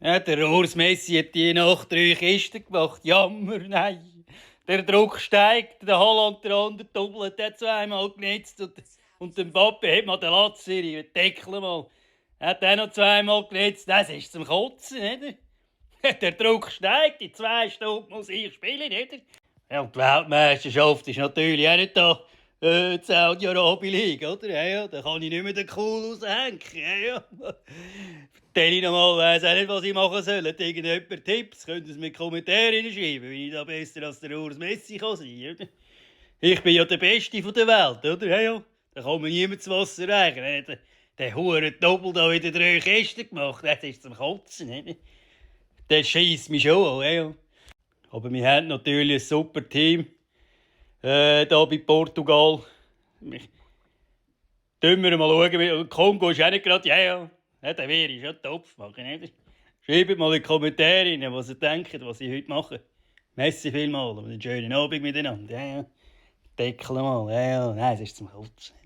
Ja, der Urs Messi hat die Nacht 3 Kisten gemacht. Jammer, nein. Der Druck steigt. Der Haaland, der andere doppelt, hat zweimal genetzt. Und der Mbappe hat mal den Latzeri, den Deckel mal. Hat auch noch zweimal genetzt. Das ist zum Kotzen, nicht? Der Druck steigt. In 2 Stunden muss ich spielen, nicht? Ja, und die Weltmeisterschaft ist natürlich auch nicht da. Die Saudi-Arabien-Liga, oder? Ja, ja, da kann ich nicht mehr den Cool raushängen. Ja, ja. Dann ich nochmal weiss auch nicht, was ich machen soll. Hat irgendjemand Tipps? Könnt ihr es mit Kommentaren schreiben, wie ich da besser als der Urs Messi kann sein kann? Ich bin ja der Beste der Welt, oder? Ja, ja. Da kann mir niemand zu Wasser reichen. Der hure Doppel da wieder 3 Kästen gemacht. Das ist zum Kotzen, nicht? Der scheisst mich schon an, ja, ja. Aber wir haben natürlich ein super Team. Da bei Portugal. Schauen wir mal schauen. Kongo ist auch nicht gerade, ja, ja. Ja, der wäre schon Topf machen, nicht? Schreibt mal in die Kommentare rein, was ihr denkt, was ich heute mache. Merci vielmals und einen schönen Abend miteinander. Ja, ja. Deckel mal, ja, ja. Nein, es ist zum Kotzen.